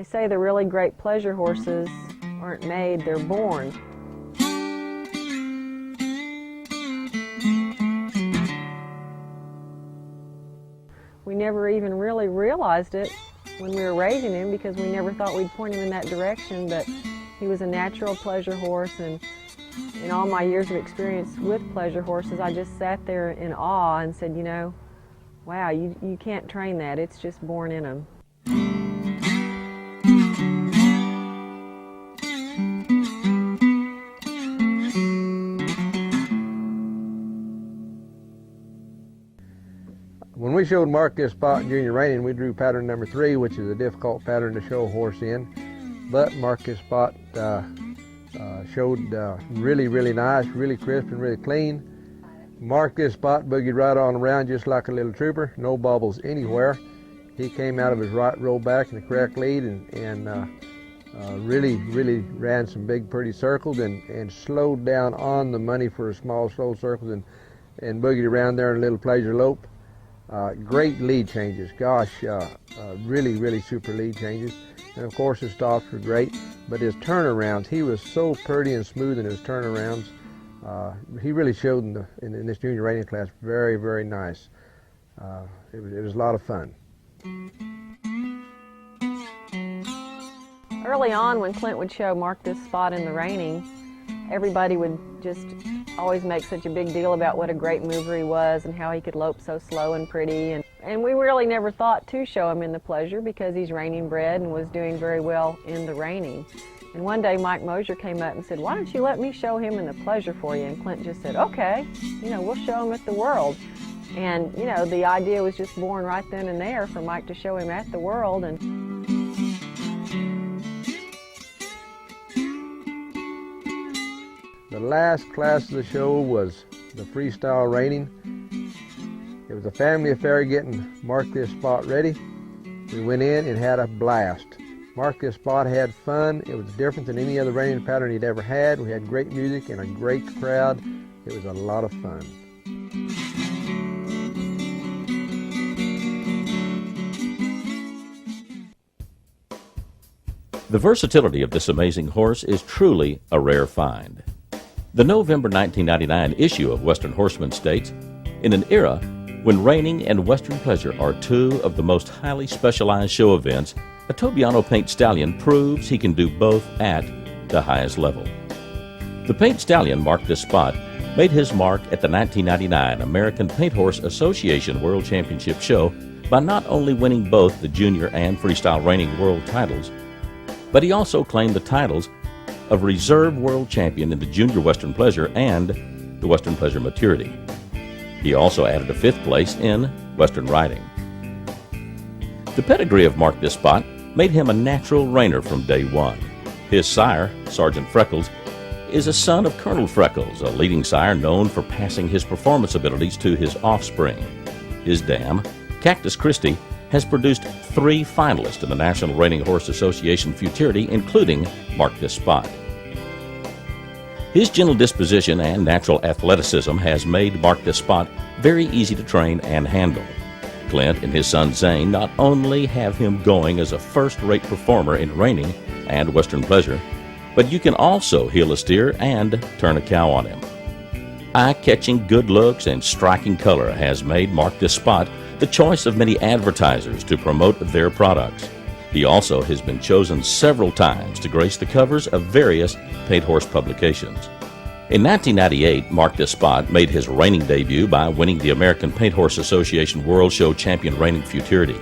They say the really great pleasure horses aren't made, they're born. We never even really realized it when we were raising him because we never thought we'd point him in that direction, but he was a natural pleasure horse, and in all my years of experience with pleasure horses, I just sat there in awe and said, you know, wow, you can't train that, it's just born in them. When we showed Mark this spot in junior reining, we drew pattern number 3, which is a difficult pattern to show a horse in. But Mark this spot showed really nice, really crisp and really clean. Mark this spot boogied right on around just like a little trooper, no bobbles anywhere. He came out of his right roll back in the correct lead and really ran some big pretty circles and slowed down on the money for a small slow circles and boogied around there in a little pleasure lope. Great lead changes, gosh, really super lead changes. And of course his stops were great, but his turnarounds, he was so pretty and smooth in his turnarounds. He really showed in this junior reining class very nice. It was a lot of fun. Early on when Clint would show Mark this spot in the reining, everybody would just always make such a big deal about what a great mover he was and how he could lope so slow and pretty. And we really never thought to show him in the pleasure because he's reining bred and was doing very well in the reining. And one day Mike Mosier came up and said, why don't you let me show him in the pleasure for you? And Clint just said, okay, you know, we'll show him at the World. And, you know, the idea was just born right then and there for Mike to show him at the World. And the last class of the show was the freestyle reining. It was a family affair getting Mark this spot ready. We went in and had a blast. Mark this spot had fun. It was different than any other reining pattern he'd ever had. We had great music and a great crowd. It was a lot of fun. The versatility of this amazing horse is truly a rare find. The November 1999 issue of Western Horseman states, in an era when reining and Western pleasure are two of the most highly specialized show events, a Tobiano Paint Stallion proves he can do both at the highest level. The Paint Stallion marked this spot, made his mark at the 1999 American Paint Horse Association World Championship show by not only winning both the junior and freestyle reining world titles, but he also claimed the titles of Reserve World Champion in the Junior Western Pleasure and the Western Pleasure Maturity. He also added a 5th place in Western Riding. The pedigree of Mark this spot made him a natural reiner from day one. His sire, Sergeant Freckles, is a son of Colonel Freckles, a leading sire known for passing his performance abilities to his offspring. His dam, Cactus Christie, has produced 3 finalists in the National Reining Horse Association Futurity, including Mark this spot. His gentle disposition and natural athleticism has made Mark this spot very easy to train and handle. Clint and his son Zane not only have him going as a first-rate performer in reining and Western pleasure, but you can also heel a steer and turn a cow on him. Eye-catching good looks and striking color has made Mark this spot the choice of many advertisers to promote their products. He also has been chosen several times to grace the covers of various paint horse publications. In 1998, Mark this spot made his reining debut by winning the American Paint Horse Association World Show Champion Reining Futurity.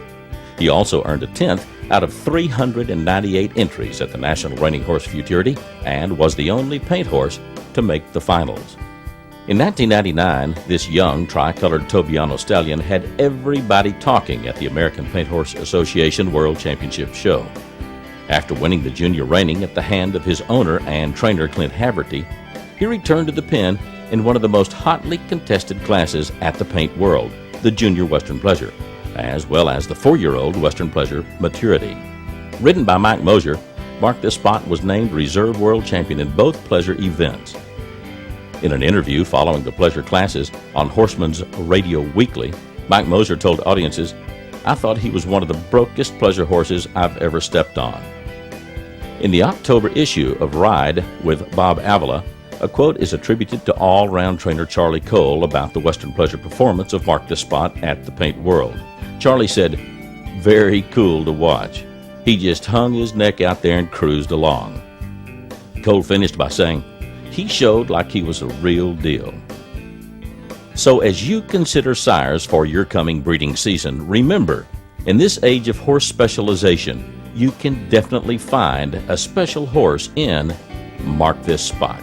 He also earned a 10th out of 398 entries at the National Reining Horse Futurity and was the only paint horse to make the finals. In 1999, this young tricolored Tobiano Stallion had everybody talking at the American Paint Horse Association World Championship show. After winning the junior reining at the hand of his owner and trainer Clint Haverty, he returned to the pen in one of the most hotly contested classes at the paint world, the Junior Western Pleasure, as well as the 4-year-old Western Pleasure Maturity. Ridden by Mike Mosier, Mark this spot was named Reserve World Champion in both pleasure events. In an interview following the pleasure classes on Horseman's Radio Weekly, Mike Mosier told audiences, I thought he was one of the brokest pleasure horses I've ever stepped on. In the October issue of Ride with Bob Avila, a quote is attributed to all-round trainer Charlie Cole about the Western Pleasure performance of Mark Despot at the Paint World. Charlie said, "Very cool to watch. He just hung his neck out there and cruised along." Cole finished by saying, "He showed like he was a real deal." So as you consider sires for your coming breeding season, remember, in this age of horse specialization, you can definitely find a special horse in Mark This Spot.